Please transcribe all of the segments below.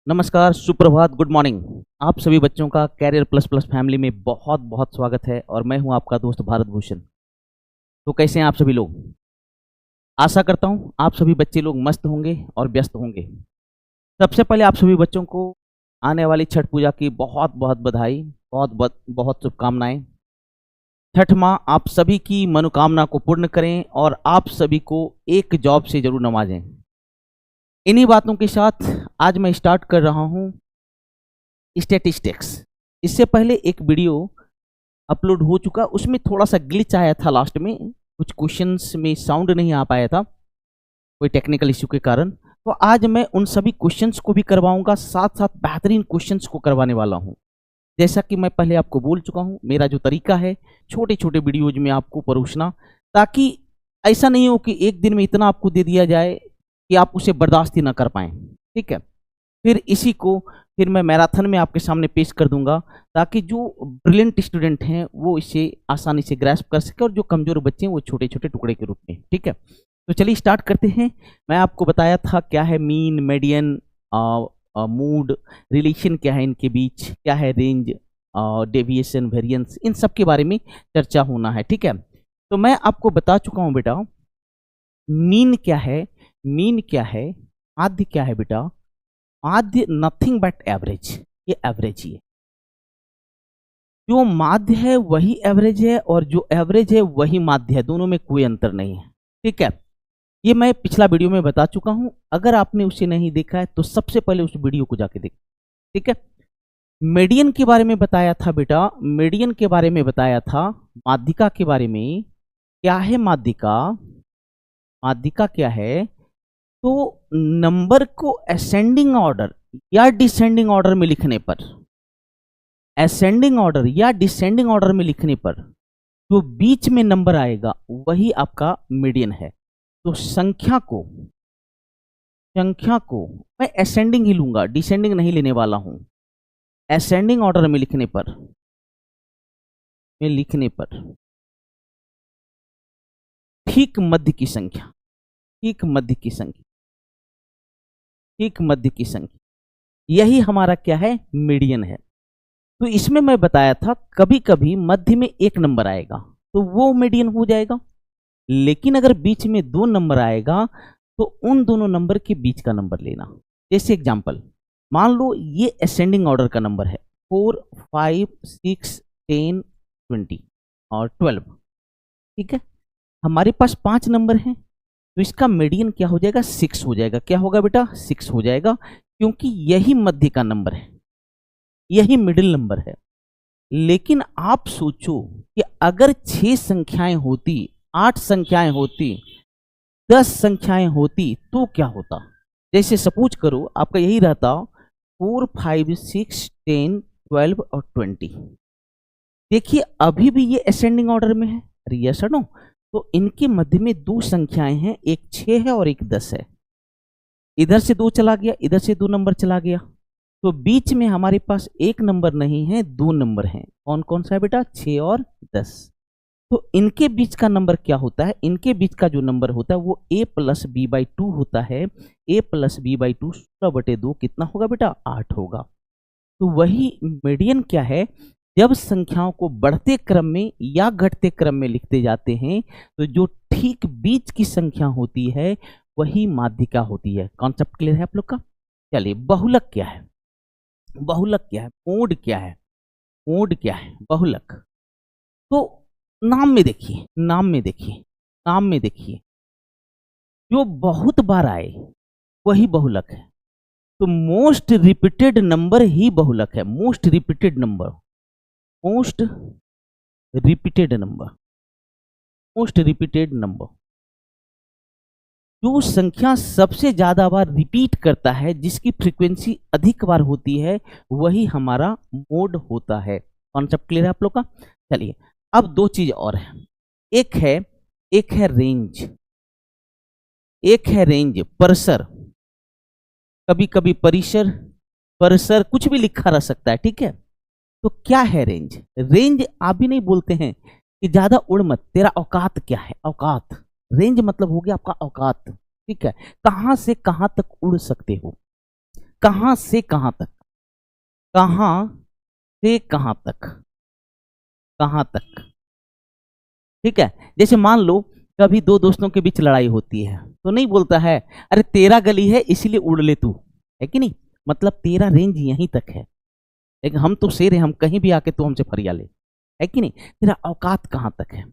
नमस्कार, सुप्रभात, good morning. आप सभी बच्चों का कैरियर प्लस प्लस फैमिली में बहुत बहुत स्वागत है और मैं हूं आपका दोस्त भारत भूषण। तो कैसे हैं आप सभी लोग? आशा करता हूं आप सभी बच्चे लोग मस्त होंगे और व्यस्त होंगे। सबसे पहले आप सभी बच्चों को आने वाली छठ पूजा की बहुत बहुत बधाई, बहुत बहुत बहुत शुभकामनाएं। छठ माँ आप सभी की मनोकामना को पूर्ण करें और आप सभी को एक जॉब से जरूर नवाजें। इन्हीं बातों के साथ आज मैं स्टार्ट कर रहा हूं स्टैटिस्टिक्स। इससे पहले एक वीडियो अपलोड हो चुका, उसमें थोड़ा सा ग्लिच आया था, लास्ट में कुछ क्वेश्चंस में साउंड नहीं आ पाया था कोई टेक्निकल इश्यू के कारण। तो आज मैं उन सभी क्वेश्चंस को भी करवाऊंगा, साथ साथ बेहतरीन क्वेश्चंस को करवाने वाला हूं। जैसा कि मैं पहले आपको बोल चुका हूं, मेरा जो तरीका है छोटे छोटे वीडियोज में आपको परोसना, ताकि ऐसा नहीं हो कि एक दिन में इतना आपको दे दिया जाए कि आप उसे बर्दाश्त ही ना कर पाएं। ठीक है, फिर मैं मैराथन में आपके सामने पेश कर दूंगा, ताकि जो ब्रिलियंट स्टूडेंट हैं वो इसे आसानी से ग्रैस्प कर सके और जो कमजोर बच्चे हैं वो छोटे छोटे टुकड़े के रूप में। ठीक है, तो चलिए स्टार्ट करते हैं। मैं आपको बताया था क्या है मीन, मीडियन, मूड, रिलेशन क्या है इनके बीच, क्या है रेंज, डेविएशन, वेरिएंस, इन सब के बारे में चर्चा होना है। ठीक है, तो मैं आपको बता चुका हूं बेटा, मीन क्या है, मीन क्या है, आद्य क्या है बेटा। माध्य नथिंग बट एवरेज, ये एवरेज ही है। जो माध्य है वही एवरेज है और जो एवरेज है वही माध्य है, दोनों में कोई अंतर नहीं है। ठीक है, ये मैं पिछला वीडियो में बता चुका हूं, अगर आपने उसे नहीं देखा है तो सबसे पहले उस वीडियो को जाके देखें। ठीक है, मीडियन के बारे में बताया था बेटा, मीडियन के बारे में बताया था। माध्यिका के बारे में क्या है, माध्यिका, माध्यिका क्या है, तो नंबर को असेंडिंग ऑर्डर या डिसेंडिंग ऑर्डर में लिखने पर, असेंडिंग ऑर्डर या डिसेंडिंग ऑर्डर में लिखने पर जो बीच में नंबर आएगा वही आपका मीडियन है। तो संख्या को मैं असेंडिंग ही लूंगा, डिसेंडिंग नहीं लेने वाला हूं। असेंडिंग ऑर्डर में लिखने पर ठीक मध्य की संख्या, ठीक मध्य की संख्या, ठीक मध्य की संख्या, यही हमारा क्या है, मीडियन है। तो इसमें मैं बताया था कभी कभी मध्य में एक नंबर आएगा तो वो मीडियन हो जाएगा, लेकिन अगर बीच में दो नंबर आएगा तो उन दोनों नंबर के बीच का नंबर लेना। जैसे एग्जांपल, मान लो ये असेंडिंग ऑर्डर का नंबर है 4, 5, 6, 10, 20 और 12। ठीक है, हमारे पास 5 नंबर हैं तो इसका मीडियन क्या हो जाएगा, 6 हो जाएगा। क्या होगा बेटा, 6 हो जाएगा, क्योंकि यही मध्य का नंबर है, यही मिडिल नंबर है। लेकिन आप सोचो कि अगर 6 संख्याएं होती, 8 संख्याएं होती, 10 संख्याएं होती तो क्या होता। जैसे सपोज करो आपका यही रहता 4, 5, 6, 10, 12 और 20। देखिए अभी भी ये असेंडिंग ऑर्डर में है, अरे यस और नो। तो इनके मध्य में दो संख्याएं हैं, एक 6 है और एक 10 है। इधर से 2 चला गया, इधर से 2 नंबर चला गया, तो बीच में हमारे पास एक नंबर नहीं है, 2 नंबर हैं। कौन कौन सा है बेटा, 6 और 10। तो इनके बीच का नंबर क्या होता है, इनके बीच का जो नंबर होता है वो a प्लस बी बाई 2 होता है। a प्लस बी बाई 2 16/2 कितना होगा बेटा, 8 होगा। तो वही मीडियन क्या है, जब संख्याओं को बढ़ते क्रम में या घटते क्रम में लिखते जाते हैं तो जो ठीक बीच की संख्या होती है वही माध्यिका होती है। कॉन्सेप्ट क्लियर है आप लोग का? चलिए, बहुलक क्या है, बहुलक क्या है, मोड क्या है, मोड क्या है, बहुलक। तो नाम में देखिए, नाम में देखिए, नाम में देखिए, जो बहुत बार आए वही बहुलक है। तो मोस्ट रिपीटेड नंबर ही बहुलक है, most repeated number, most repeated number, most repeated number. जो संख्या सबसे ज्यादा बार रिपीट करता है, जिसकी फ्रीक्वेंसी अधिक बार होती है, वही हमारा मोड होता है। कॉन्सेप्ट क्लियर है आप लोग का? चलिए, अब दो चीज और है, एक है रेंज, एक है रेंज, परसर, कभी कभी परिसर, परसर, कुछ भी लिखा रह सकता है। ठीक है, तो क्या है रेंज, रेंज आप भी नहीं बोलते हैं कि ज्यादा उड़ मत, तेरा औकात क्या है, औकात। रेंज मतलब हो गया आपका औकात। ठीक है, कहां से कहां तक उड़ सकते हो, कहां से कहां तक, कहां से कहां तक, कहां तक। ठीक है, जैसे मान लो कभी दो दोस्तों के बीच लड़ाई होती है तो नहीं बोलता है अरे तेरा गली है इसीलिए उड़ ले तू, है कि नहीं, मतलब तेरा रेंज यहीं तक है, लेकिन हम तो शेर हैं, हम कहीं भी आके तो हमसे फरिया ले, है कि नहीं, तेरा औकात कहां तक है।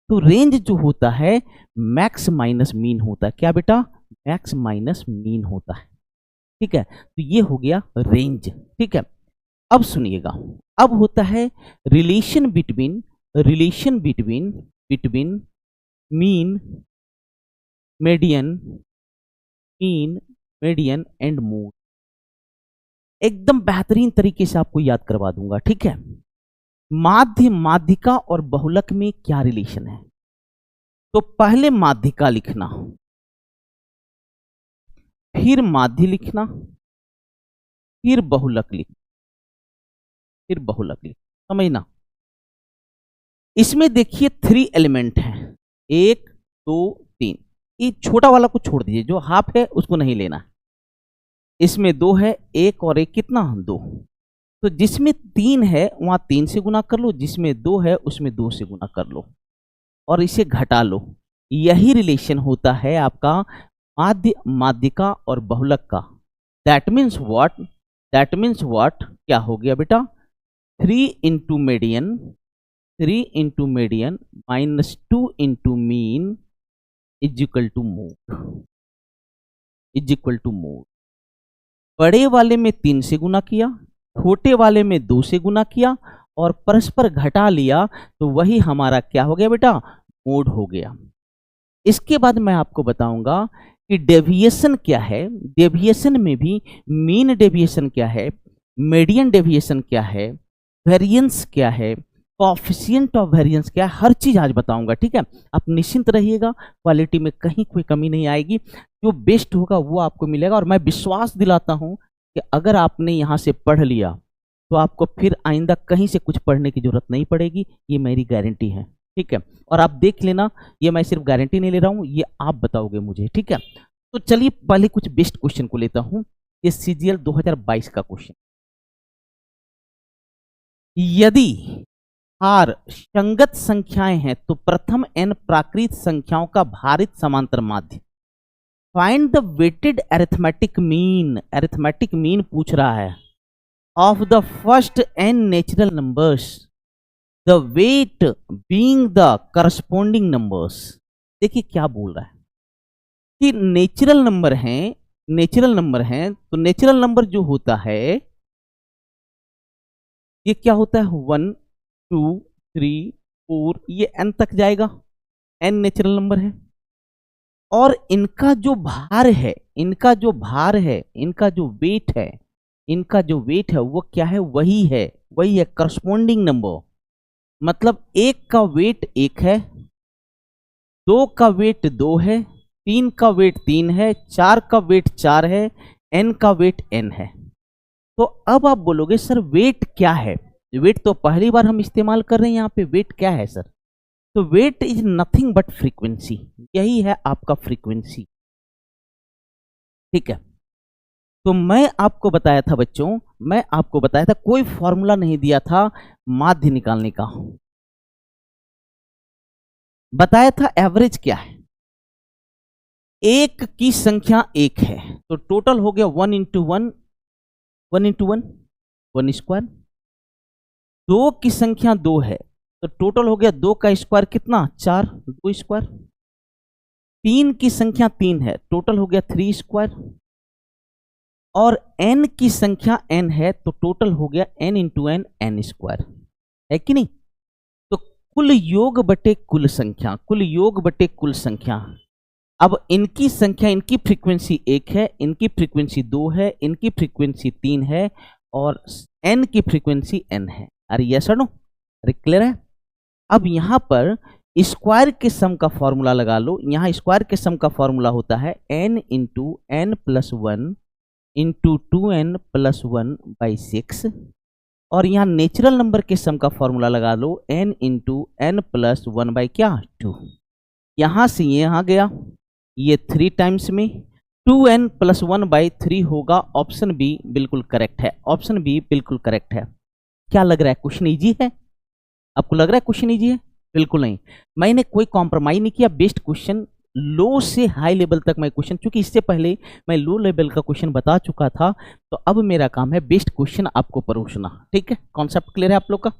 तो रेंज जो होता है मैक्स माइनस मीन होता है, क्या बेटा, मैक्स माइनस मीन होता है। ठीक है, तो ये हो गया रेंज। ठीक है, अब सुनिएगा, अब होता है relation between, relation between, between mean, median, mean, median and mode. एकदम बेहतरीन तरीके से आपको याद करवा दूंगा। ठीक है, माध्य, माध्यिका और बहुलक में क्या रिलेशन है। तो पहले माध्यिका लिखना, फिर माध्य लिखना, फिर बहुलक लिखना, फिर बहुलक लिखना, समझना। इसमें देखिए 3 एलिमेंट हैं, 1 2 3। ये छोटा वाला को छोड़ दीजिए, जो हाफ है उसको नहीं लेना है। इसमें 2 है, 1 और 1 कितना, 2। तो जिसमें 3 है वहां 3 से गुना कर लो, जिसमें 2 है उसमें 2 से गुना कर लो और इसे घटा लो। यही रिलेशन होता है आपका माध्य, माध्यिका और बहुलक का। That means what, that means what, क्या हो गया बेटा, 3 into median, 3 into median minus 2 into mean is equal to mode, is equal to mode. बड़े वाले में 3 से गुना किया, छोटे वाले में 2 से गुना किया और परस्पर घटा लिया, तो वही हमारा क्या हो गया बेटा, मोड हो गया। इसके बाद मैं आपको बताऊंगा कि डेविएशन क्या है। डेविएशन में भी मीन डेविएशन क्या है, मीडियन डेविएशन क्या है, वेरिएंस क्या है, कोएफिशिएंट ऑफ वेरिएंस क्या है, हर चीज आज बताऊंगा। ठीक है, आप निश्चिंत रहिएगा, क्वालिटी में कहीं कोई कमी नहीं आएगी, जो बेस्ट होगा वो आपको मिलेगा। और मैं विश्वास दिलाता हूं कि अगर आपने यहाँ से पढ़ लिया तो आपको फिर आइंदा कहीं से कुछ पढ़ने की जरूरत नहीं पड़ेगी, ये मेरी गारंटी है। ठीक है, और आप देख लेना, ये मैं सिर्फ गारंटी नहीं ले रहा हूं, ये आप बताओगे मुझे। ठीक है, तो चलिए पहले कुछ बेस्ट क्वेश्चन को लेता हूं। ये सीजीएल 2022 का क्वेश्चन। यदि r संगत संख्याएं हैं तो प्रथम n प्राकृत संख्याओं का भारित समांतर माध्य। Find the weighted arithmetic mean, arithmetic mean पूछ रहा है, of the first n natural numbers, the weight being the corresponding numbers. देखिए क्या बोल रहा है कि नेचुरल नंबर हैं, नेचुरल नंबर हैं, तो नेचुरल नंबर जो होता है ये क्या होता है, 1 2 3 4, ये n तक जाएगा, n नेचुरल नंबर है। और इनका जो भार है, इनका जो भार है, इनका जो वेट है, इनका जो वेट है वो क्या है, वही है, वही है करस्पॉन्डिंग नंबर। मतलब 1 का वेट 1 है, 2 का वेट 2 है, 3 का वेट 3 है, 4 का वेट 4 है, n का वेट n है। तो अब आप बोलोगे सर वेट क्या है, वेट तो पहली बार हम इस्तेमाल कर रहे हैं यहाँ पे, वेट क्या है सर। तो weight is nothing but frequency, यही है आपका फ्रीक्वेंसी। ठीक है, तो मैं आपको बताया था बच्चों, मैं आपको बताया था, कोई फॉर्मूला नहीं दिया था माध्य निकालने का, बताया था एवरेज क्या है। एक की संख्या 1 है तो टोटल हो गया 1 इंटू 1, 1 इंटू 1 1 स्क्वायर। 2 की संख्या 2 है तो टोटल हो गया 2 का स्क्वायर कितना, 4, 2 स्क्वायर। 3 की संख्या 3 है, टोटल हो गया 3 स्क्वायर। और n की संख्या n है तो टोटल हो गया n into n, n square, है कि नहीं। तो कुल योग बटे कुल संख्या, कुल योग बटे कुल संख्या। अब इनकी संख्या, इनकी फ्रीक्वेंसी 1 है, इनकी फ्रीक्वेंसी 2 है, इनकी फ्रीक्वेंसी 3 है और n की फ्रीक्वेंसी n है। अरे यस और नो, अरे क्लियर है। अब यहां पर स्क्वायर के सम का फॉर्मूला लगा लो। यहां स्क्वायर के सम का फॉर्मूला होता है n into n plus 1 into 2n plus 1 by 6। और यहाँ नेचुरल नंबर के सम का फॉर्मूला लगा लो n into n plus 1 by क्या, 2। यहां से ये यहां गया, ये 3 टाइम्स में 2n+1/3 होगा। ऑप्शन बी बिल्कुल करेक्ट है। ऑप्शन बी बिल्कुल करेक्ट है। क्या लग रहा है, क्वेश्चन इजी है? आपको लग रहा है क्वेश्चन इजी है? बिल्कुल नहीं, मैंने कोई कॉम्प्रोमाइज नहीं किया। बेस्ट क्वेश्चन, लो से हाई लेवल तक मैं क्वेश्चन, क्योंकि इससे पहले मैं लो लेवल का क्वेश्चन बता चुका था, तो अब मेरा काम है बेस्ट क्वेश्चन आपको परोसना। ठीक है, कॉन्सेप्ट क्लियर है आप लोग का?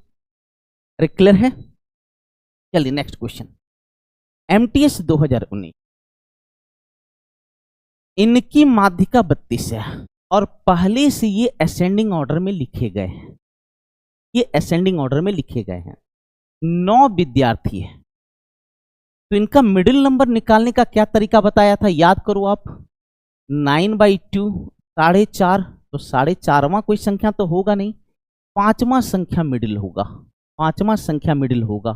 अरे क्लियर है? चलिए नेक्स्ट क्वेश्चन, MTS 2019, इनकी माध्यिका 32 है और पहले से ये असेंडिंग ऑर्डर में लिखे गए हैं। ये असेंडिंग ऑर्डर में लिखे गए हैं। 9 विद्यार्थी है, तो इनका मिडिल नंबर निकालने का क्या तरीका बताया था, याद करो आप। 9/2 4.5, तो 4.5वां कोई संख्या तो होगा नहीं, 5वां संख्या मिडिल होगा। 5वां संख्या मिडिल होगा,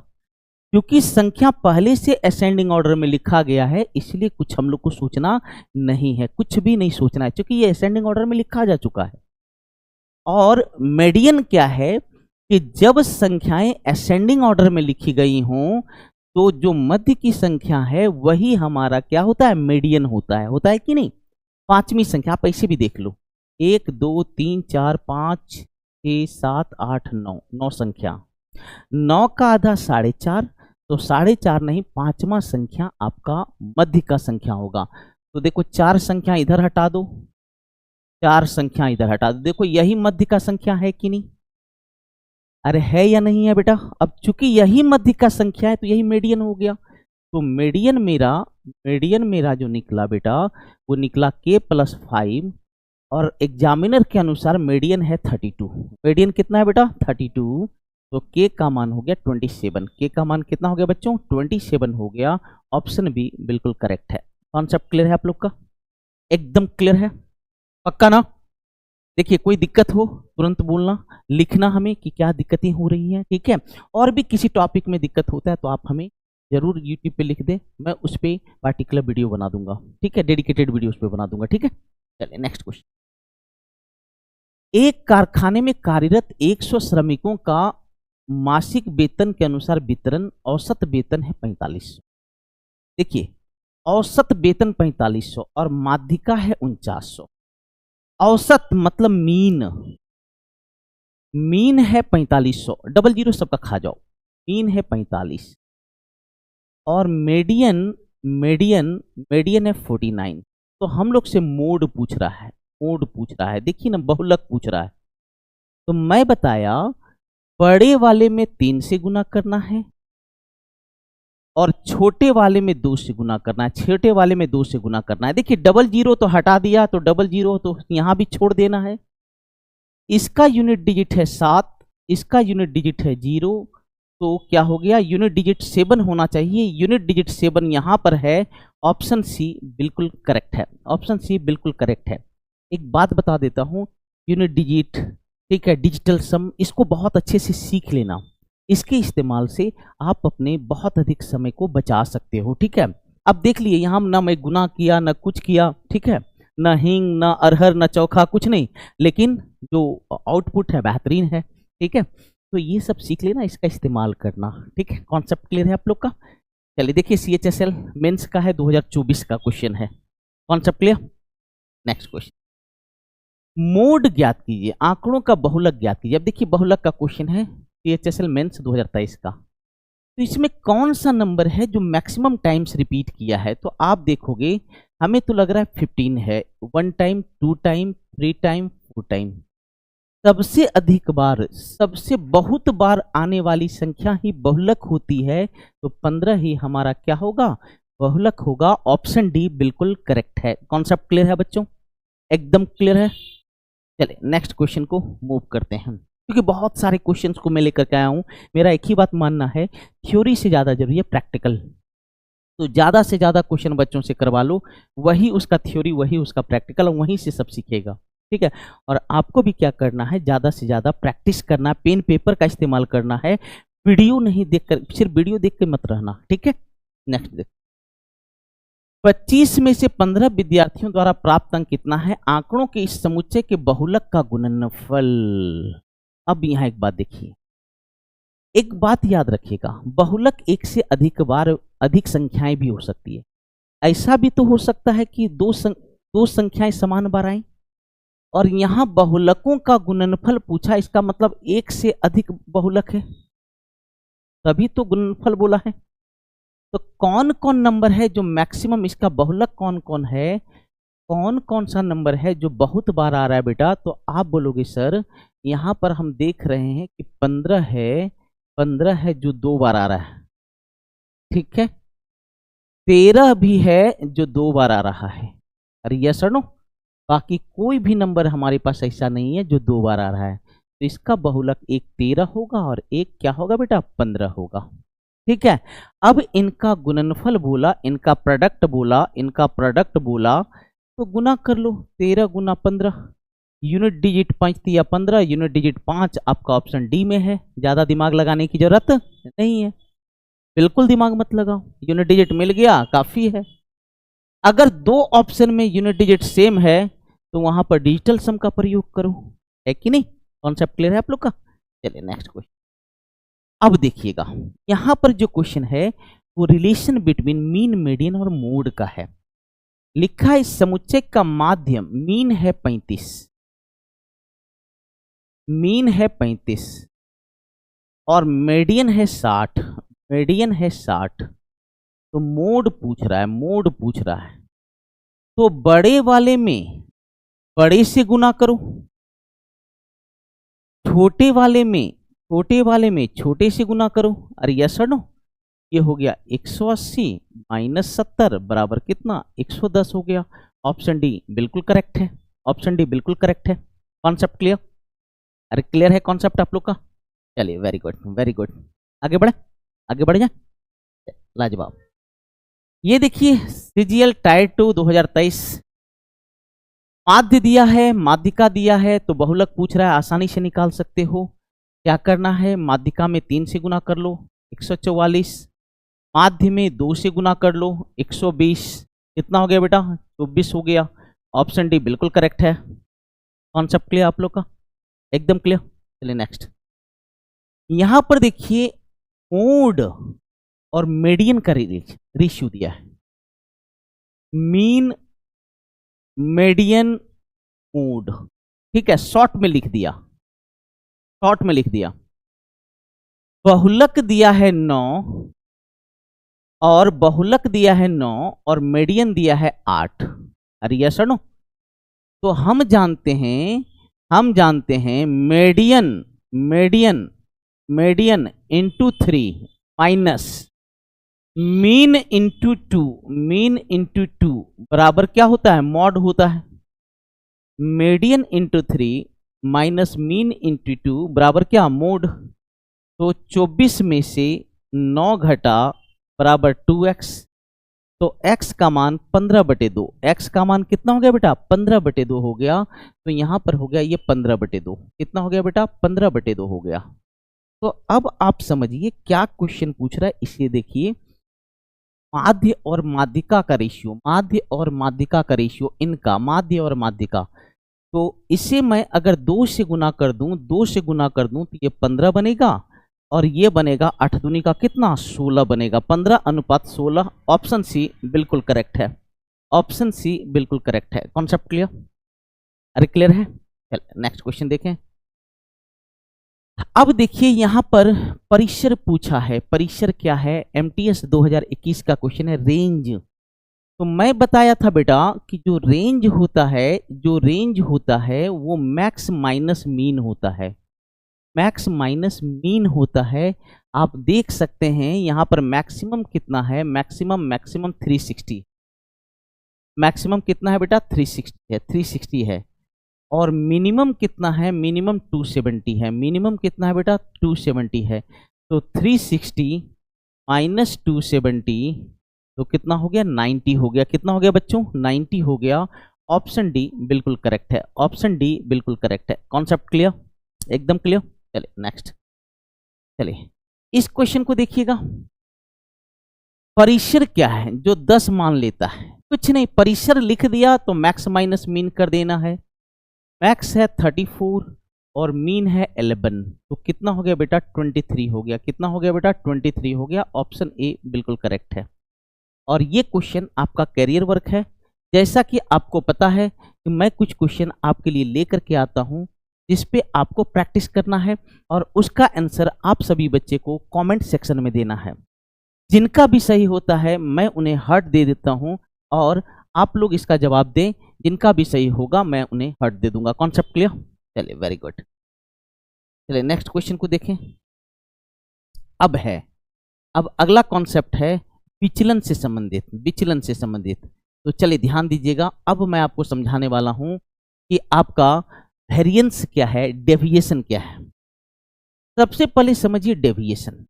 क्योंकि संख्या पहले से असेंडिंग ऑर्डर में लिखा गया है, इसलिए कुछ हम लोग को सोचना नहीं है, कुछ भी नहीं सोचना है, क्योंकि ये असेंडिंग ऑर्डर में लिखा जा चुका है। और मीडियन क्या है कि जब संख्याएं असेंडिंग ऑर्डर में लिखी गई हों, तो जो मध्य की संख्या है वही हमारा क्या होता है, मीडियन होता है कि नहीं। 5वीं संख्या आप ऐसे भी देख लो, 1 2 3 4 5 6 7 8 9, 9 संख्या, 9 का आधा 4.5, तो 4.5 नहीं, 5वां संख्या आपका मध्य का संख्या होगा। तो देखो 4 संख्या इधर हटा दो, 4 संख्या इधर हटा दो, देखो यही मध्य का संख्या है कि नहीं? अरे है या नहीं है बेटा? अब चूंकि यही मध्य का संख्या है तो यही मीडियन हो गया। तो मीडियन मेरा जो निकला बेटा, वो निकला k+5, और एग्जामिनर के अनुसार मीडियन है 32। मीडियन कितना है बेटा? 32। तो k का मान हो गया 27। k का मान कितना हो गया बच्चों? 27 हो गया। ऑप्शन बी बिल्कुल करेक्ट है। कॉन्सेप्ट क्लियर है आप लोग का? एकदम क्लियर है, पक्का ना? देखिए कोई दिक्कत हो तुरंत बोलना, लिखना हमें कि क्या दिक्कतें हो रही हैं, ठीक है। और भी किसी टॉपिक में दिक्कत होता है तो आप हमें जरूर यूट्यूब पे लिख दे, मैं उस पर पार्टिकुलर वीडियो बना दूंगा, ठीक है, डेडिकेटेड वीडियो उस पर बना दूंगा, ठीक है। चलिए नेक्स्ट क्वेश्चन, एक कारखाने में कार्यरत 100 श्रमिकों का मासिक वेतन के अनुसार वितरण, औसत वेतन है 4500। देखिए औसत वेतन 4500 और माध्यिका है 4900। औसत मतलब मीन है 4500, डबल जीरो सबका खा जाओ, मीन है 45, और मीडियन है 49। तो हम लोग से मोड पूछ रहा है, देखिए ना, बहुलक पूछ रहा है। तो मैं बताया बड़े वाले में 3 से गुना करना है और छोटे वाले में 2 से गुना करना है, छोटे वाले में 2 से गुना करना है। देखिए डबल जीरो तो हटा दिया, तो डबल जीरो तो यहां भी छोड़ देना है। इसका यूनिट डिजिट है 7, इसका यूनिट डिजिट है 0, तो क्या हो गया, यूनिट डिजिट 7 होना चाहिए, यूनिट डिजिट 7 यहां पर है। ऑप्शन सी बिल्कुल करेक्ट है, ऑप्शन सी बिल्कुल करेक्ट है। एक बात बता देता हूं, यूनिट डिजिट, ठीक है, डिजिटल सम, इसको बहुत अच्छे से सीख लेना। इसके इस्तेमाल से आप अपने बहुत अधिक समय को बचा सकते हो, ठीक है। अब देख लिए यहाँ ना मैं गुना किया ना कुछ किया, ठीक है, ना हींग ना अरहर ना चोखा, कुछ नहीं, लेकिन जो आउटपुट है बेहतरीन है, ठीक है। तो ये सब सीख लेना, इसका इस्तेमाल करना, ठीक है। कॉन्सेप्ट क्लियर है आप लोग का? चलिए देखिए CHSL मेंस का है, 2024 का क्वेश्चन है। Concept clear? Next question, mode ज्ञात कीजिए, आंकड़ों का बहुलक ज्ञात कीजिए। अब देखिए बहुलक का क्वेश्चन है CHSL मेंस 2023 का, तो इसमें कौन सा नंबर है जो मैक्सिमम टाइम्स रिपीट किया है? तो आप देखोगे, हमें तो लग रहा है 15 है, 1 टाइम, 2 टाइम, 3 टाइम, 4 टाइम। सबसे अधिक बार, सबसे बहुत बार आने वाली संख्या ही बहुलक होती है, तो 15 ही हमारा क्या होगा, बहुलक होगा। ऑप्शन डी बिल्कुल करेक्ट है। कॉन्सेप्ट क्लियर है बच्चों? एकदम क्लियर है। चलिए नेक्स्ट क्वेश्चन को मूव करते हैं, क्योंकि बहुत सारे क्वेश्चंस को मैं लेकर के आया हूं। मेरा एक ही बात मानना है, थ्योरी से ज़्यादा जरूरी है प्रैक्टिकल। तो ज़्यादा से ज़्यादा क्वेश्चन बच्चों से करवा लो, वही उसका थ्योरी, वही उसका प्रैक्टिकल, वहीं से सब सीखेगा, ठीक है। और आपको भी क्या करना है, ज़्यादा से ज़्यादा प्रैक्टिस करना, पेन पेपर का इस्तेमाल करना है, वीडियो नहीं देखकर, सिर्फ वीडियो देख के मत रहना, ठीक है। नेक्स्ट देख, 25 में से 15 विद्यार्थियों द्वारा प्राप्त अंक कितना है? आंकड़ों के इस समुच्चय के बहुलक का गुणनफल। अब यहां एक बात देखिए, एक बात याद रखिएगा, बहुलक एक से अधिक बार अधिक संख्याएं भी हो सकती है। ऐसा भी तो हो सकता है कि दो संख्याएं समान बार आई, और यहां बहुलकों का गुणनफल पूछा, इसका मतलब एक से अधिक बहुलक है, तभी तो गुणनफल बोला है। तो कौन कौन नंबर है जो मैक्सिमम, इसका बहुलक कौन कौन है, कौन कौन सा नंबर है जो बहुत बार आ रहा है बेटा? तो आप बोलोगे सर यहां पर हम देख रहे हैं कि 15 है, 15 है जो 2 बार आ रहा है, ठीक है। 13 भी है जो 2 बार आ रहा है, अरे यस और नो? बाकी कोई भी नंबर हमारे पास ऐसा नहीं है जो 2 बार आ रहा है। तो इसका बहुलक एक 13 होगा और एक क्या होगा बेटा? 15 होगा, ठीक है। अब इनका गुणनफल बोला, इनका प्रोडक्ट बोला, इनका प्रोडक्ट बोला, तो गुना कर लो। 13 गुना 15, यूनिट डिजिट 5 या 15, यूनिट डिजिट 5 आपका ऑप्शन डी में है। ज्यादा दिमाग लगाने की जरूरत नहीं है, बिल्कुल दिमाग मत लगाओ, यूनिट डिजिट मिल गया काफी है। अगर दो ऑप्शन में यूनिट डिजिट सेम है तो वहां पर डिजिटल सम का प्रयोग करो, है कि नहीं? कॉन्सेप्ट क्लियर है आप लोग का? चलिए नेक्स्ट क्वेश्चन। अब देखिएगा यहां पर जो क्वेश्चन है वो रिलेशन बिटवीन मीन, मीडियन और मोड का है। लिखा है समुच्चय का माध्यम मीन है 35, मीन है 35 और मीडियन है 60, मीडियन है 60, तो मोड पूछ रहा है, मोड पूछ रहा है। तो बड़े वाले में बड़े से गुना करो, छोटे वाले में छोटे से गुना करो। अरे यस और नो? ये हो गया 180 माइनस 70 बराबर कितना? 110 हो गया। ऑप्शन डी बिल्कुल करेक्ट है, ऑप्शन डी बिल्कुल करेक्ट है। Concept clear? अरे क्लियर है कॉन्सेप्ट आप लोग का? चलिए वेरी गुड, वेरी गुड। आगे बढ़े, आगे बढ़ जाए, लाजवाब। ये देखिए सीजीएल टायर 2 2023, माध्य दिया है, माध्यिका दिया है, तो बहुलक पूछ रहा है, आसानी से निकाल सकते हो। क्या करना है? माध्यिका में 3 से गुना कर लो 144, माध्य में 2 से गुना कर लो 120, कितना हो गया बेटा? 24 हो गया। ऑप्शन डी बिल्कुल करेक्ट है। कॉन्सेप्ट क्लियर आप लोग का? एकदम क्लियर। चलिए नेक्स्ट। यहां पर देखिए मोड और मीडियन का रेशियो दिया है, मीन, मीडियन, मोड, ठीक है। शॉर्ट में लिख दिया, शॉर्ट में लिख दिया। बहुलक दिया है 9 और बहुलक दिया है 9 और मीडियन दिया है 8। अरे यस और नो? तो हम जानते हैं median, median, median into 3 minus mean into 2, mean into 2 बराबर क्या होता है? मॉड होता है। Median into 3 minus mean into 2 बराबर क्या? मोड। तो 24 में से 9 घटा बराबर 2x, तो x का मान 15/2, x का मान कितना हो गया बेटा? 15/2 हो गया। तो यहां पर हो गया ये 15/2, कितना हो गया बेटा? 15/2 हो गया। तो अब आप समझिए क्या क्वेश्चन पूछ रहा है, इसे देखिए। माध्य और माध्यिका का रेशियो, माध्य और माध्यिका का रेशियो, इनका माध्य और माध्यिका, तो इसे मैं अगर 2 से गुना कर दूं, 2 से गुना कर दूं तो ये 15 बनेगा और ये बनेगा 8 दूनी का कितना? 16 बनेगा। 15:16। ऑप्शन सी बिल्कुल करेक्ट है, ऑप्शन सी बिल्कुल करेक्ट है। Concept clear? अरे क्लियर है? चलिए नेक्स्ट क्वेश्चन देखें। अब देखिए यहां पर परिसर पूछा है। परिसर क्या है? एमटीएस 2021 का क्वेश्चन है, रेंज। तो मैं बताया था बेटा कि जो रेंज होता है, जो रेंज होता है वो मैक्स माइनस मीन होता है, मैक्स माइनस मीन होता है। आप देख सकते हैं यहां पर मैक्सिमम कितना है? मैक्सिमम 360, मैक्सिमम कितना है बेटा? 360 है, 360 है। और मिनिमम कितना है? मिनिमम 270 है। मिनिमम कितना है बेटा? 270 है। तो 360 माइनस 270 तो कितना हो गया? 90 हो गया। कितना हो गया बच्चों? 90 हो गया। ऑप्शन डी बिल्कुल करेक्ट है, ऑप्शन डी बिल्कुल करेक्ट है। Concept clear? एकदम क्लियर। चलिए नेक्स्ट। चलिए इस क्वेश्चन को देखिएगा। परिसर क्या है जो 10 मान लेता है? कुछ नहीं, परिसर लिख दिया तो मैक्स माइनस मीन कर देना है। मैक्स है 34 और मीन है 11, तो कितना हो गया बेटा? 23 हो गया। कितना हो गया बेटा? 23 हो गया। ऑप्शन ए बिल्कुल करेक्ट है। और ये क्वेश्चन आपका कैरियर वर्क है, जैसा कि आपको पता है कि मैं कुछ क्वेश्चन आपके लिए लेकर के आता हूं जिस पे आपको प्रैक्टिस करना है और उसका आंसर आप सभी बच्चे को कमेंट सेक्शन में देना है। जिनका भी सही होता है मैं उन्हें हार्ट दे देता हूं और आप लोग इसका जवाब दें। जिनका भी सही होगा मैं उन्हें हार्ट दे दूंगा। Concept clear? चलिए, वेरी गुड। चलिए नेक्स्ट क्वेश्चन को देखें। अब अगला कॉन्सेप्ट है विचलन से संबंधित। विचलन से संबंधित तो चलिए ध्यान दीजिएगा। अब मैं आपको समझाने वाला हूं कि आपका वेरिएंस क्या है, डेविएशन क्या है। सबसे पहले समझिए डेविएशन।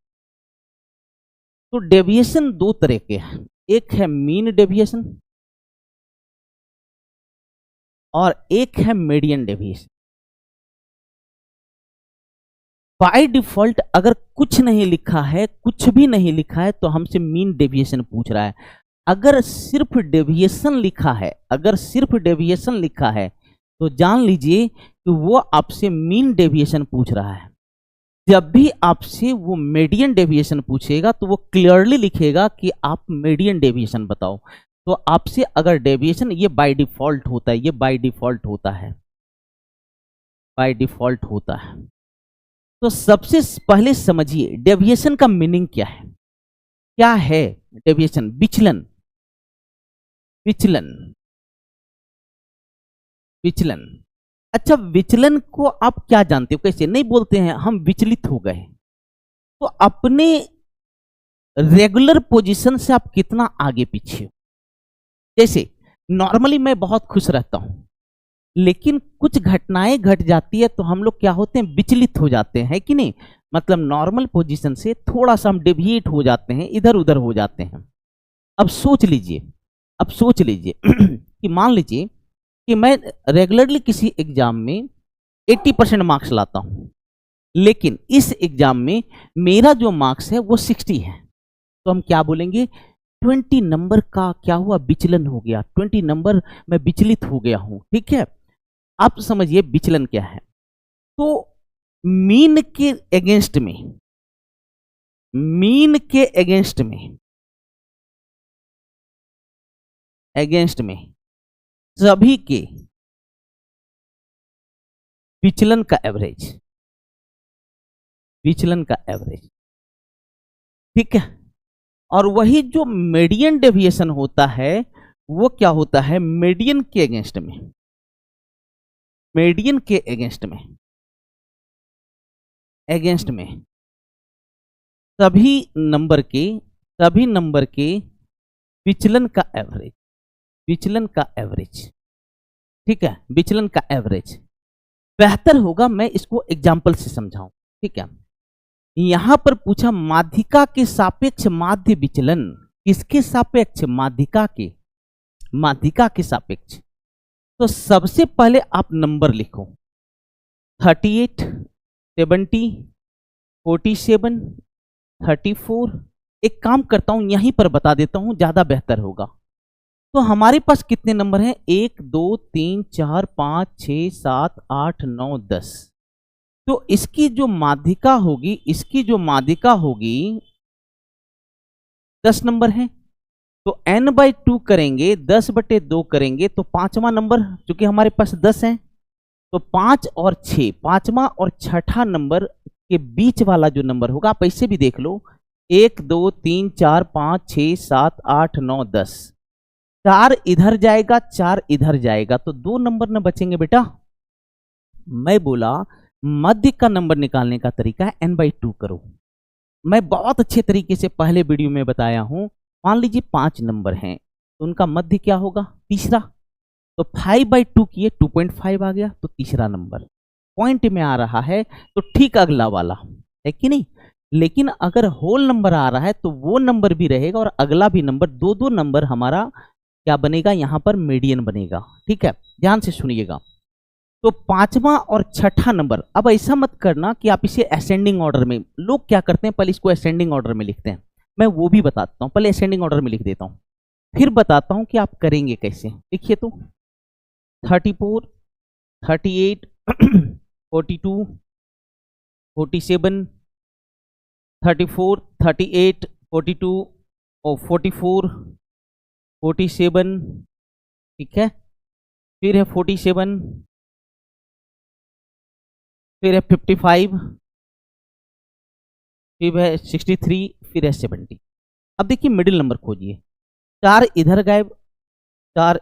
तो डेविएशन दो तरह के हैं, एक है मीन डेविएशन और एक है मीडियन डेविएशन। बाय डिफॉल्ट अगर कुछ नहीं लिखा है, कुछ भी नहीं लिखा है, तो हमसे मीन डेविएशन पूछ रहा है। अगर सिर्फ डेविएशन लिखा है, अगर सिर्फ डेविएशन लिखा है तो जान लीजिए कि वो आपसे मीन डेविएशन पूछ रहा है। जब भी आपसे वो मीडियन डेविएशन पूछेगा तो वो क्लियरली लिखेगा कि आप मीडियन डेविएशन बताओ। तो आपसे अगर डेविएशन, ये बाय डिफॉल्ट होता है, ये बाय डिफॉल्ट होता है, बाय डिफॉल्ट होता है। तो सबसे पहले समझिए डेविएशन का मीनिंग क्या है। क्या है डेविएशन? विचलन, विचलन, विचलन। अच्छा, विचलन को आप क्या जानते हो? कैसे नहीं बोलते हैं हम विचलित हो गए, तो अपने रेगुलर पोजीशन से आप कितना आगे पीछे हो। जैसे नॉर्मली मैं बहुत खुश रहता हूं, लेकिन कुछ घटनाएं घट जाती है तो हम लोग क्या होते हैं, विचलित हो जाते हैं, है कि नहीं? मतलब नॉर्मल पोजीशन से थोड़ा सा हम डेविएट हो जाते हैं, इधर उधर हो जाते हैं। अब सोच लीजिए, अब सोच लीजिए कि मान लीजिए कि मैं रेगुलरली किसी एग्जाम में 80% मार्क्स लाता हूं, लेकिन इस एग्जाम में मेरा जो मार्क्स है वो 60 है। तो हम क्या बोलेंगे? 20 नंबर का क्या हुआ, विचलन हो गया। 20 नंबर मैं विचलित हो गया हूं। ठीक है, आप समझिए विचलन क्या है। तो मीन के अगेंस्ट में, मीन के अगेंस्ट में, अगेंस्ट में सभी के विचलन का एवरेज, विचलन का एवरेज। ठीक है, और वही जो मीडियन डेविएशन होता है वो क्या होता है? मीडियन के अगेंस्ट में, मीडियन के अगेंस्ट में, अगेंस्ट में सभी नंबर के, सभी नंबर के विचलन का एवरेज, विचलन का एवरेज। ठीक है, विचलन का एवरेज। बेहतर होगा मैं इसको एग्जाम्पल से समझाऊं। ठीक है, यहां पर पूछा माध्यिका के सापेक्ष माध्य विचलन। किसके सापेक्ष? माध्यिका के, माध्यिका के सापेक्ष। तो सबसे पहले आप नंबर लिखो, 38, 70, 47, 34। एक काम करता हूं, यहीं पर बता देता हूं, ज्यादा बेहतर होगा। तो हमारे पास कितने नंबर हैं? 1 2 3 4 5 6 7 8 9 10। तो इसकी जो माध्यिका होगी, इसकी जो माध्यिका होगी 10 नंबर है। तो n/2 करेंगे, 10/2 करेंगे तो पांचवा नंबर, चूंकि हमारे पास 10 है तो 5 और 6, पांचवा और छठा नंबर के बीच वाला जो नंबर होगा, आप ऐसे भी देख लो, 1 2 3 4 5 6 7 8 9 10। 4 इधर जाएगा, 4 इधर जाएगा, तो 2 नंबर न बचेंगे बेटा। मैं बोला मध्य का नंबर निकालने का तरीका है n/2 करो। मैं बहुत अच्छे तरीके से पहले वीडियो में बताया हूं। मान लीजिए 5 नंबर हैं तो उनका मध्य क्या होगा? तीसरा। तो 5/2 किए, 2.5 आ गया, तो तीसरा नंबर पॉइंट में आ रहा है, तो ठीक अगला वाला है कि नहीं? लेकिन अगर होल नंबर आ रहा है तो वो नंबर भी रहेगा और अगला भी नंबर, दो दो नंबर हमारा क्या बनेगा? यहां पर मीडियन बनेगा। ठीक है, ध्यान से सुनिएगा। तो पांचवा और छठा नंबर, अब ऐसा मत करना कि आप इसे असेंडिंग ऑर्डर में, लोग क्या करते हैं पहले इसको असेंडिंग ऑर्डर में लिखते हैं, मैं वो भी बताता हूं। पहले असेंडिंग ऑर्डर में लिख देता हूं, फिर बताता हूं कि आप करेंगे कैसे। लिखिए तो 34, 38, 42, 47, 34, 38, 42 और 44, 47, ठीक है, फिर है 47, फिर है 55, फिर है 63, फिर है 70। अब देखिए मिडिल नंबर खोजिए। 4 इधर गायब, 4,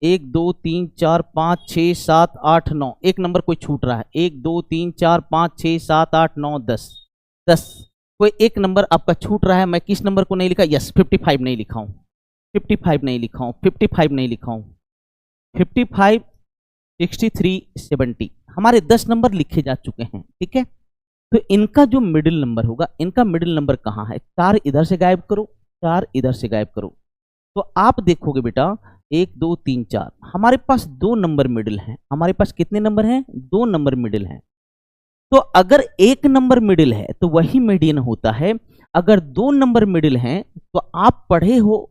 1 2 3 4 5 6 7 8 9, एक नंबर कोई छूट रहा है। 1 2 3 4 5 6 7 8 9 10, 10 कोई एक नंबर आपका छूट रहा है। मैं किस नंबर को नहीं लिखा? यस, 55 नहीं लिखा हूं, 55 नहीं लिखा हूं, 55 नहीं लिखा हूं, 55, 63, 70 हमारे 10 नंबर लिखे जा चुके हैं। ठीक है, तो इनका जो मिडिल नंबर होगा, इनका मिडिल नंबर कहाँ है? 4 इधर से गायब करो, 4 इधर से गायब करो, तो आप देखोगे बेटा 1 2 3 4 हमारे पास 2 नंबर मिडिल हैं। हमारे पास कितने नंबर हैं? 2 नंबर मिडिल हैं। तो अगर 1 नंबर मिडिल है तो वही मीडियन होता है। अगर 2 नंबर मिडिल हैं तो आप पढ़े हो,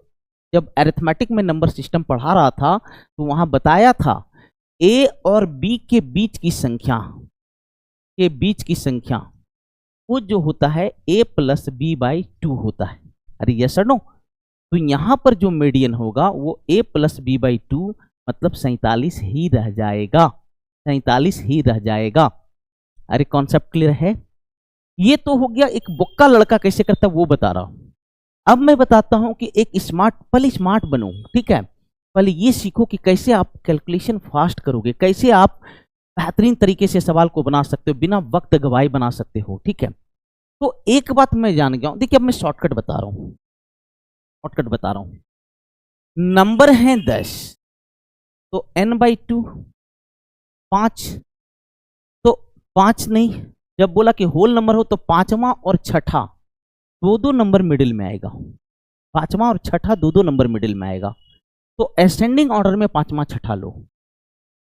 जब अरिथमेटिक में नंबर सिस्टम पढ़ा रहा था तो वहां बताया था ए और बी के बीच की संख्या, के बीच की संख्या वो जो होता है a प्लस बी बाई 2 होता है। अरे यस और नो? तो यहां पर जो मीडियन होगा वो a प्लस बी बाई 2 मतलब 47 ही रह जाएगा, 47 ही रह जाएगा। अरे कॉन्सेप्ट क्लियर है? ये तो हो गया एक बोक्का लड़का कैसे करता वो बता रहा हूं। अब मैं बताता हूं कि एक स्मार्ट, पहले स्मार्ट बनो। ठीक है, पहले ये सीखो कि कैसे आप कैलकुलेशन फास्ट करोगे, कैसे आप बेहतरीन तरीके से सवाल को बना सकते हो, बिना वक्त गवाए बना सकते हो। ठीक है, तो एक बात मैं जान गया हूं। देखिए अब मैं शॉर्टकट बता रहा हूं, शॉर्टकट बता रहा हूं। नंबर है 10, तो n/2 5, तो 5 नहीं, जब बोला कि होल नंबर हो तो पांचवा और छठा दो दो नंबर मिडिल में आएगा। पांचवा और छठा दो दो नंबर मिडिल में आएगा। तो असेंडिंग ऑर्डर में पांचवा छठा लो,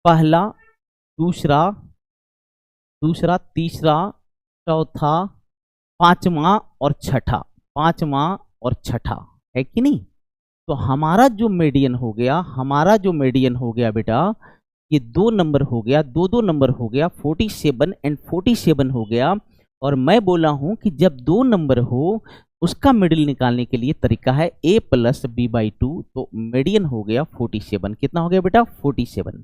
पहला, दूसरा, दूसरा, तीसरा, चौथा, पांचवा और छठा, पांचवा और छठा, है कि नहीं? तो हमारा जो मीडियन हो गया, हमारा जो मीडियन हो गया बेटा, ये 2 नंबर हो गया, 2 नंबर हो गया, 47 एंड 47 हो गया। और मैं बोला हूं कि जब 2 नंबर हो उसका मिडिल निकालने के लिए तरीका है a प्लस बी बाई 2, तो मीडियन हो गया 47। कितना हो गया बेटा? 47।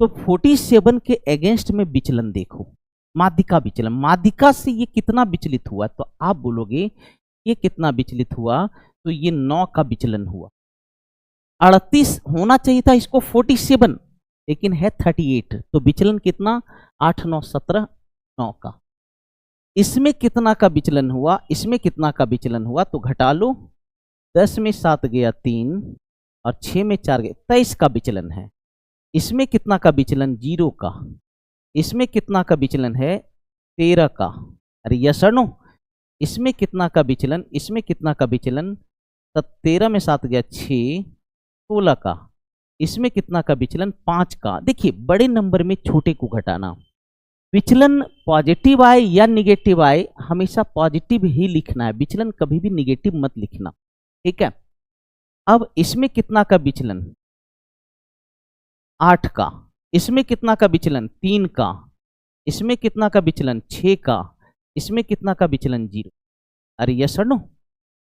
तो 47 के अगेंस्ट में विचलन देखो, माध्यिका विचलन, माध्यिका से ये कितना विचलित हुआ? तो आप बोलोगे ये कितना विचलित हुआ? तो ये 9 का विचलन हुआ। 38 होना चाहिए था इसको 47, लेकिन है 38, तो विचलन कितना? 8 9 17, 9 का। इसमें कितना का विचलन हुआ? इसमें कितना का विचलन हुआ? तो घटा लो, 10 में 7 गया 3 और 6 में 4 गया 23 का विचलन है। इसमें कितना का विचलन? 0 का। इसमें कितना का विचलन है? 13 का। अरे यस और नो? इसमें कितना का विचलन? इसमें कितना का विचलन? 13 में 7 गया 6, 16 का। इसमें कितना का विचलन? 5 का। देखिए बड़े नंबर में छोटे को घटाना, विचलन पॉजिटिव आए या निगेटिव आए हमेशा पॉजिटिव ही लिखना है, विचलन कभी भी निगेटिव मत लिखना। ठीक है, अब इसमें कितना का विचलन? 8 का। इसमें कितना का विचलन? 3 का। इसमें कितना का विचलन? 6 का। इसमें कितना का विचलन? 0। अरे यस और नो?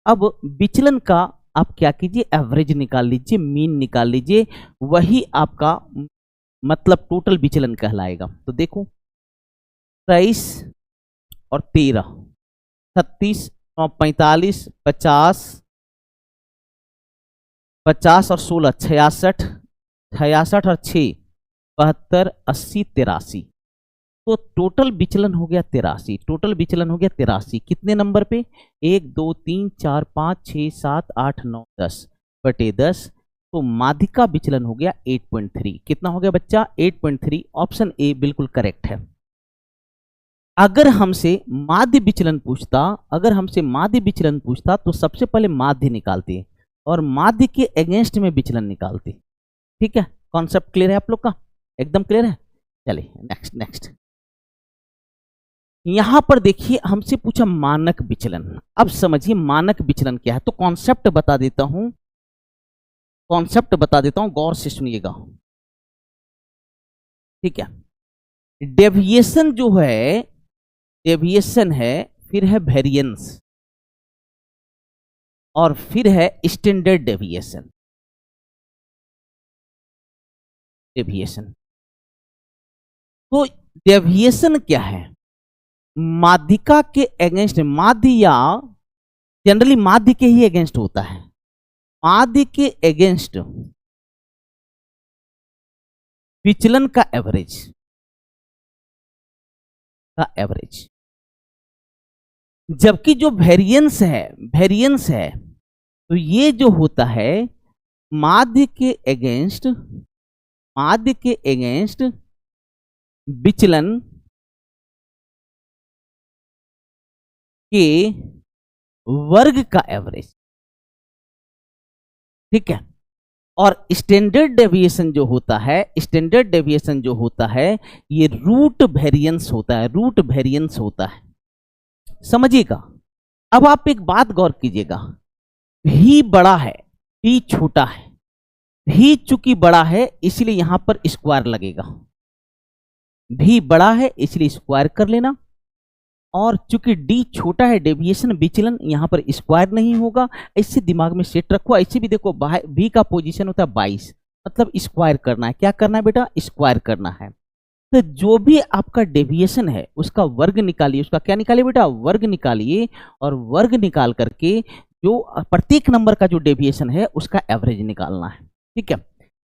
अब विचलन का आप क्या कीजिए? एवरेज निकाल लीजिए, मीन निकाल लीजिए, वही आपका मतलब टोटल विचलन कहलाएगा। तो देखो 23 और 13, 36 और 45, 50, 50 और 16 66, 66 और 6 72, 80, 83। तो टोटल विचलन हो गया 83, टोटल विचलन हो गया 83। कितने नंबर पे? 1 2 3 4 5 6 7 8 9 10 बटे 10। तो माध्यिका विचलन हो गया 8.3। कितना हो गया बच्चा? 8.3। ऑप्शन ए बिल्कुल करेक्ट है। अगर हमसे माध्य विचलन पूछता, अगर हमसे माध्य विचलन पूछता तो सबसे पहले माध्य निकालते और माध्य के अगेंस्ट में विचलन निकालते। ठीक है, कॉन्सेप्ट क्लियर है आप लोग का? एकदम क्लियर है? चलिए नेक्स्ट नेक्स्ट। यहां पर देखिए हमसे पूछा मानक विचलन। अब समझिए मानक विचलन क्या है, तो कॉन्सेप्ट बता देता हूं, कॉन्सेप्ट बता देता हूं, गौर से सुनिएगा। ठीक है, डेविएशन जो है, डेविएशन है, फिर है वेरिएंस और फिर है स्टैंडर्ड डेविएशन। डेविएशन। तो डेविएशन क्या है? माध्यिका के अगेंस्ट, माध्य या जनरली माध्य के ही अगेंस्ट होता है, माध्य के अगेंस्ट विचलन का एवरेज, जबकि जो वेरिएंस है तो ये जो होता है माध्य के अगेंस्ट विचलन के वर्ग का एवरेज, ठीक है। और स्टैंडर्ड डेविएशन जो होता है, ये रूट वेरिएंस होता है, समझिएगा। अब आप एक बात गौर कीजिएगा, भी बड़ा है, टी छोटा है, भी चूंकि बड़ा है इसलिए यहां पर स्क्वायर लगेगा, भी बड़ा है इसलिए स्क्वायर कर लेना, और चूंकि डी छोटा है, डेविएशन विचलन यहां पर स्क्वायर नहीं होगा, इससे दिमाग में सेट रखो। ऐसे भी देखो भी का पोजीशन होता है 22, मतलब स्क्वायर करना है। क्या करना है बेटा? स्क्वायर करना है। तो जो भी आपका डेविएशन है उसका वर्ग निकालिए, उसका क्या निकालिए बेटा? वर्ग निकालिए, और वर्ग निकाल करके जो प्रत्येक नंबर का जो डेविएशन है उसका एवरेज निकालना है, ठीक है।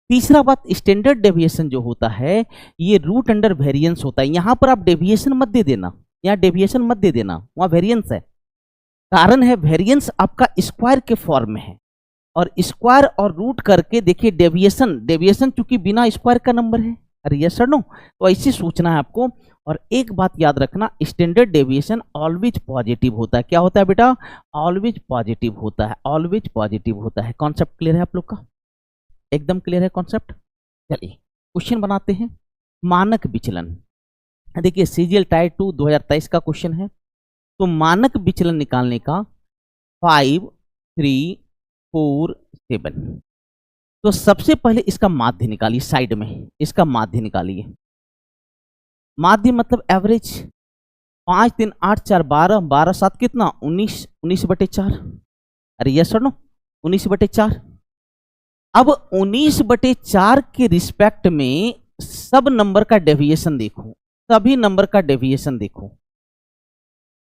तीसरा बात, स्टैंडर्ड डेविएशन जो होता है ये रूट अंडर वेरिएंस होता है। यहां पर आप डेविएशन मत दे देना, यहाँ डेविएशन मत दे देना, वहां वेरिएंस है। कारण है वेरिएंस आपका स्क्वायर के फॉर्म में है, और स्क्वायर और रूट करके देखिए डेविएशन चूंकि बिना स्क्वायर का नंबर है। अरे यस सर नो, तो ऐसे सोचना है आपको। और एक बात याद रखना, स्टैंडर्ड डेविएशन ऑलवेज पॉजिटिव होता है। क्या होता है बेटा? ऑलवेज पॉजिटिव होता है। कॉन्सेप्ट क्लियर है आप लोग का? एकदम क्लियर है कॉन्सेप्ट। चलिए क्वेश्चन बनाते हैं। मानक विचलन, देखिए सीजीएल टायर 2 2023 का क्वेश्चन है। तो मानक विचलन निकालने का 5, 3, 4, 7। तो सबसे पहले इसका माध्य निकालिए, साइड में इसका माध्य निकालिए। माध्य मतलब एवरेज। 5 3 8 4 12, 12 7 कितना? 19, 19/4। अरे यस सर नो, 19/4। अब 19/4 के रिस्पेक्ट में सब नंबर का डेविएशन देखो, सभी नंबर का डेविएशन देखो।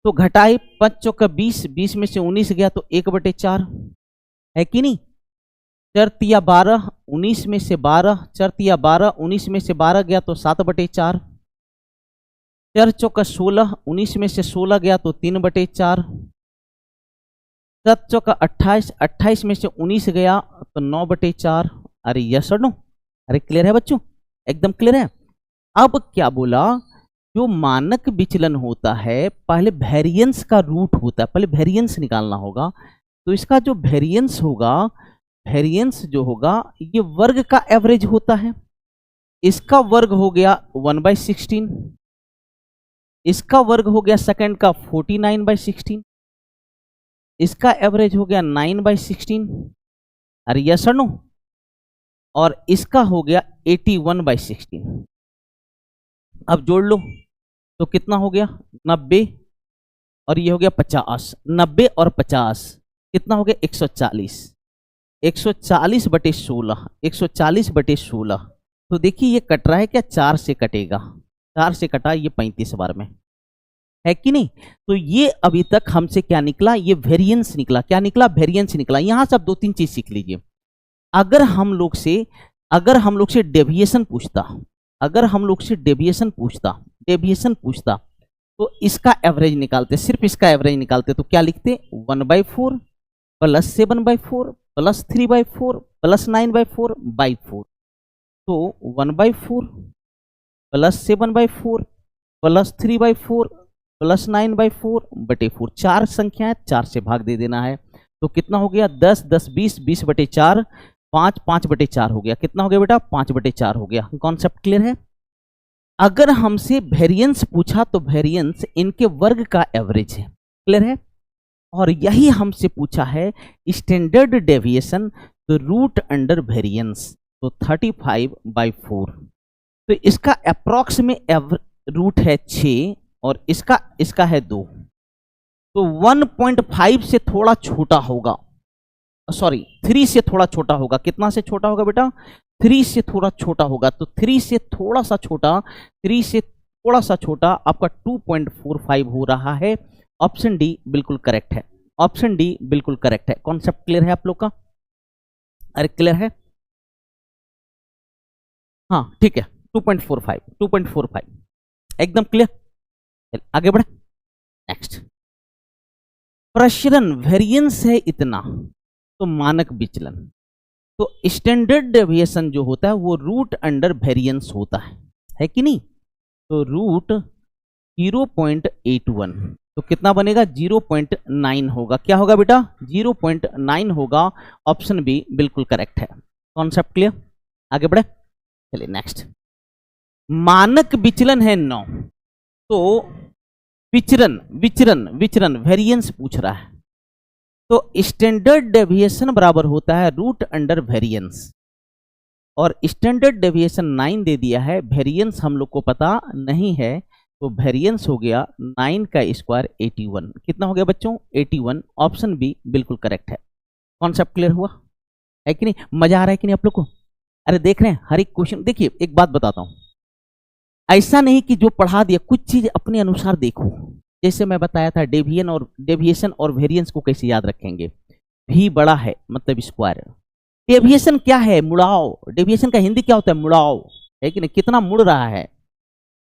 तो घटाए 5 चौका 20, 20 में से 19 गया तो 1/4 है कि नहीं? 4 तिया 12, 19 में से 12, 4 तिया 12, 19 में से 12 गया तो 7/4। 4 चौका 16, 19 में से 16 गया तो 3/4। 7 चौका 28, 28 में से 19 गया तो 9/4। अरे यस और नो? अरे क्लियर है बच्चों? एकदम क्लियर है। अब क्या बोला? जो मानक विचलन होता है पहले वेरिएंस का रूट होता है, पहले वेरिएंस निकालना होगा। तो इसका जो वेरिएंस होगा, वेरिएंस जो होगा ये वर्ग का एवरेज होता है। इसका वर्ग हो गया 1/16, इसका वर्ग हो गया सेकंड का 49/16, इसका एवरेज हो गया 9/16। अरे यस और नो? और इसका हो गया 81/16। अब जोड़ लो तो कितना हो गया? 90, और ये हो गया 50। 90 और 50 कितना हो गया? 140। 140/16, 140/16। तो देखिए ये कट रहा है क्या? 4 से कटेगा, 4 से कटा, ये 35 बार में है कि नहीं? तो ये अभी तक हमसे क्या निकला? ये वेरिएंस निकला। क्या निकला? वेरिएंस निकला। यहां से आप 2-3 चीज सीख लीजिए। अगर हम लोग से डेविएशन पूछता, तो इसका एवरेज निकालते, सिर्फ इसका एवरेज निकालते, तो क्या लिखते? 1/4 प्लस 7/4 प्लस 3/4 प्लस 9/4/4। तो 1/4 प्लस 7/4 प्लस 3/4 प्लस 9/4/4। 4 संख्या है, 4 से भाग दे देना है। तो कितना हो गया? 10 10 20, 20/4, 5 5/4 हो गया। कितना हो गया बेटा? 5/4 हो गया। कॉन्सेप्ट क्लियर है? अगर हमसे वेरिएंस पूछा तो वेरिएंस इनके वर्ग का एवरेज है। क्लियर है? और यही हमसे पूछा है स्टैंडर्ड डेविएशन, तो रूट अंडर वेरिएंस, तो 35/4। तो इसका अप्रॉक्स में रूट है 6, और इसका है 2। तो 1.5 से थोड़ा छोटा होगा, सॉरी 3 से थोड़ा छोटा होगा। कितना से छोटा होगा बेटा? 3 से थोड़ा छोटा होगा। तो 3 से थोड़ा सा छोटा, 3 से थोड़ा सा छोटा आपका 2.45 हो रहा है। ऑप्शन डी बिल्कुल करेक्ट है। ऑप्शन डी बिल्कुल करेक्ट है। कॉन्सेप्ट क्लियर है आप लोग का? अरे क्लियर है? हाँ ठीक है, 2.45 2.45 एकदम क्लियर। आगे बढ़े। नेक्स्ट, प्रसरण वेरिएंस है इतना तो मानक विचलन। तो स्टैंडर्ड डेविएशन जो होता है वो रूट अंडर वेरिएंस होता है कि नहीं? तो रूट 0.81 तो कितना बनेगा? 0.9 होगा। क्या होगा बेटा? 0.9 होगा। ऑप्शन बी बिल्कुल करेक्ट है। Concept clear? आगे बढ़े। चलिए नेक्स्ट, मानक विचलन है 9, तो विचरण विचरण विचरण वेरिएंस पूछ रहा है। तो स्टैंडर्ड डेविएशन बराबर होता है रूट अंडर वेरिएंस, और स्टैंडर्ड डेविएशन 9 दे दिया है, वेरिएंस हम लोग को पता नहीं है, तो वेरिएंस हो गया 9 का स्क्वायर 81। कितना हो गया बच्चों? 81। ऑप्शन बी बिल्कुल करेक्ट है। कॉन्सेप्ट क्लियर हुआ है कि नहीं? मजा आ रहा है कि नहीं आप लोग को? अरे देख रहे हैं हर एक क्वेश्चन। देखिए एक बात बताता हूं, ऐसा नहीं कि जो पढ़ा दिया कुछ चीज अपने अनुसार देखो। जैसे मैं बताया था डेविएशन और वेरिएंस को कैसे याद रखेंगे। भी बड़ा है मतलब स्क्वायर। डेविएशन क्या है? मुड़ाव। डेविएशन का हिंदी क्या होता है? मुड़ाव, है कि नहीं? कितना मुड़ रहा है,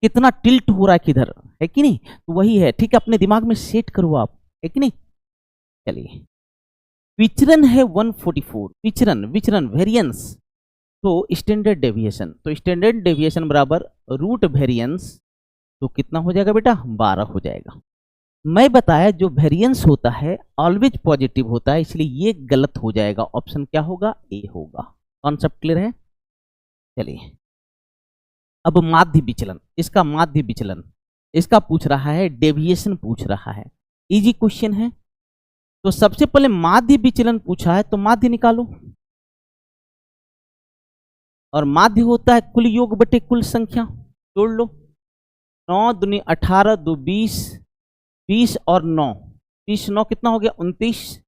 कितना टिल्ट हो रहा है किधर, है कि नहीं? तो वही है। ठीक है, अपने दिमाग में सेट करो आप, है कि नहीं? चलिए, विचरण है 144। विचरण विचरण वेरिएंस, तो स्टैंडर्ड डेविएशन, तो स्टैंडर्ड डेविएशन बराबर रूट वेरिएंस, तो कितना हो जाएगा बेटा? 12 हो जाएगा। मैं बताया जो वेरिएंस होता है ऑलवेज पॉजिटिव होता है, इसलिए ये गलत हो जाएगा। ऑप्शन क्या होगा? ए होगा। कॉन्सेप्ट क्लियर है? चलिए, अब माध्य विचलन, इसका माध्य विचलन इसका पूछ रहा है, डेविएशन पूछ रहा है। इजी क्वेश्चन है। तो सबसे पहले माध्य विचलन पूछा है, तो माध्य निकालो। और माध्य होता है कुल योग बटे कुल संख्या। जोड़ लो, 9 दूनी 18, 2 20, 20 और 9, 20 9 कितना हो गया? 29,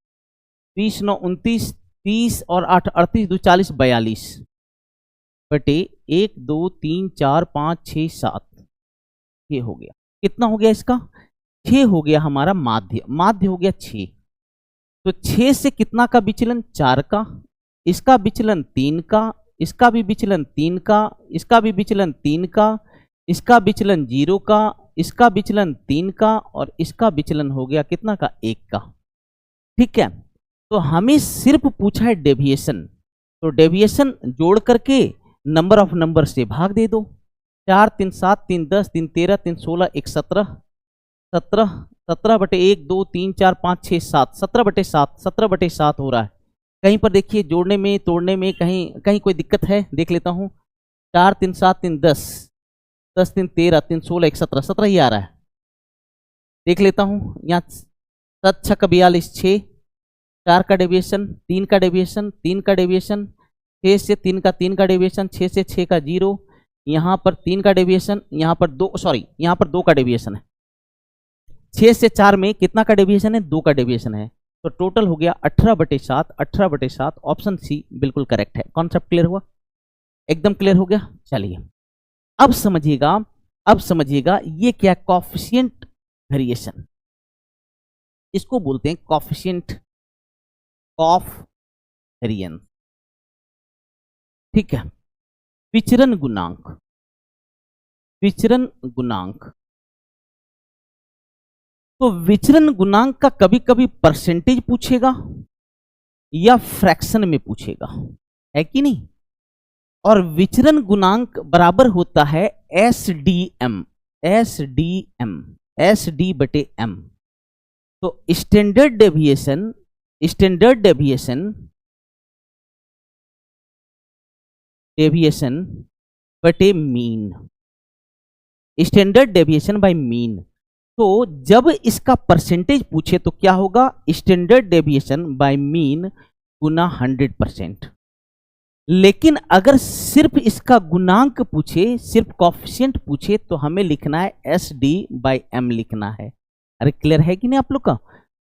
20 9 29, 30 और 8 38, 2 40, 42 बटे 1 2 3 4 5 6 7, ये हो गया। कितना हो गया इसका? 6 हो गया हमारा माध्य। माध्य हो गया 6। तो 6 से कितना का विचलन? 4 का। इसका विचलन 3 का, इसका भी विचलन 3 का, इसका भी विचलन 3 का, इसका विचलन 0 का, इसका विचलन 3 का, और इसका विचलन हो गया कितना का? 1 का। ठीक है, तो हमें सिर्फ पूछा है डेविएशन, तो डेविएशन जोड़ करके नंबर ऑफ नंबर से भाग दे दो। 4 3 7 3 10 3 13 3 16 1 17, 17 17 बटे 1 2 3 4 5 6 7, 17 बटे 7, 17 बटे 7 हो रहा है। कहीं पर देखिए जोड़ने में तोड़ने में कहीं कोई दिक्कत है? देख लेता हूँ। 4 3 7 3 10, 10 3 13, 3 16 1 17, 17 ही आ रहा है। देख लेता हूँ यहाँ 7 6 का 42, 6 4 का डेविएशन, 3 का डेविएशन, 3 का डेविएशन, 6 से 3 का 3 का डेविएशन, 6 से 6 का 0, यहाँ पर 3 का डेविएशन, यहाँ पर 2, सॉरी यहाँ पर 2 का डेविएशन है। 6 से 4 में कितना का डेविएशन है? 2 का डेविएशन है। तो टोटल हो गया 18 बटे 7, 18 बटे 7। ऑप्शन सी बिल्कुल करेक्ट है। कॉन्सेप्ट क्लियर हुआ? एकदम क्लियर हो गया। चलिए अब समझिएगा, अब समझिएगा ये क्या? कॉफिशिएंट वेरिएशन, इसको बोलते हैं कॉफिशिएंट ऑफ वेरिएंस। ठीक है, विचरण गुणांक, विचरण गुणांक। तो विचरण गुणांक का कभी कभी परसेंटेज पूछेगा या फ्रैक्शन में पूछेगा, है कि नहीं? और विचरण गुणांक बराबर होता है S D M, S D M, S D बटे एम। तो standard deviation, standard deviation, deviation बटे mean, standard deviation by mean. तो जब इसका परसेंटेज पूछे तो क्या होगा? स्टैंडर्ड डेविएशन बाय मीन गुना 100%। लेकिन अगर सिर्फ इसका गुणांक पूछे, सिर्फ कॉफिशिएंट पूछे, तो हमें लिखना है एस डी बाई एम लिखना है। अरे क्लियर है कि नहीं आप लोग का?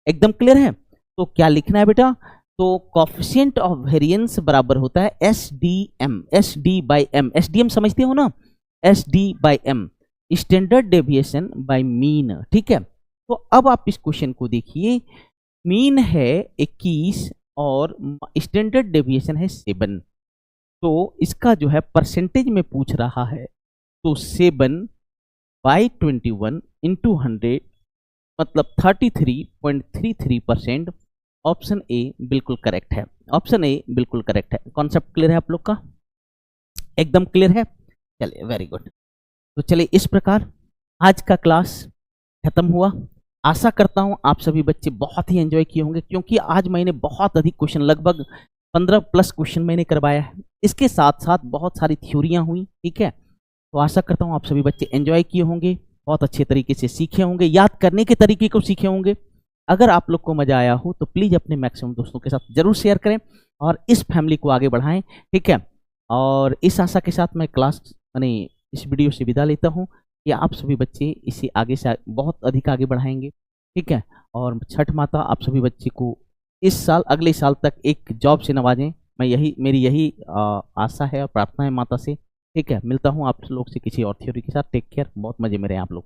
एकदम क्लियर है। तो क्या लिखना है बेटा? तो कॉफिशिएंट ऑफ वेरिएंस बराबर होता है S D M, S D by M. S D M समझते हो ना, S D by M, standard deviation by mean. ठीक है, तो अब आप इस क्वेश्चन को देखिए, मीन है 21 और स्टैंडर्ड डेविएशन है 7, तो इसका जो है परसेंटेज में पूछ रहा है, तो 7/21 इंटू 100 मतलब 33.33%। ऑप्शन ए बिल्कुल करेक्ट है, ऑप्शन ए बिल्कुल करेक्ट है। कॉन्सेप्ट क्लियर है आप लोग का, एकदम क्लियर है। चलिए वेरी गुड। तो चलिए इस प्रकार आज का क्लास खत्म हुआ। आशा करता हूं आप सभी बच्चे बहुत ही एंजॉय किए होंगे, क्योंकि आज मैंने बहुत अधिक क्वेश्चन, लगभग 15+ क्वेश्चन मैंने करवाया है। इसके साथ साथ बहुत सारी थ्योरियां हुई। ठीक है, तो आशा करता हूं आप सभी बच्चे एंजॉय किए होंगे, बहुत अच्छे तरीके से सीखे होंगे, याद करने के तरीके को सीखे होंगे। अगर आप लोग को मजा आया हो तो प्लीज अपने मैक्सिमम दोस्तों के साथ जरूर शेयर करें और इस फैमिली को आगे बढ़ाएं। ठीक है, और इस आशा के साथ मैं क्लास इस वीडियो से विदा लेता हूं कि आप सभी बच्चे इसे आगे से बहुत अधिक आगे बढ़ाएंगे। ठीक है, और छठ माता आप सभी बच्चे को इस साल, अगले साल तक एक जॉब से नवाजें। मेरी यही आशा है और प्रार्थना है माता से। ठीक है, मिलता हूँ आप लोग से किसी और थ्योरी के साथ। टेक केयर, बहुत मजे में रहे आप लोग।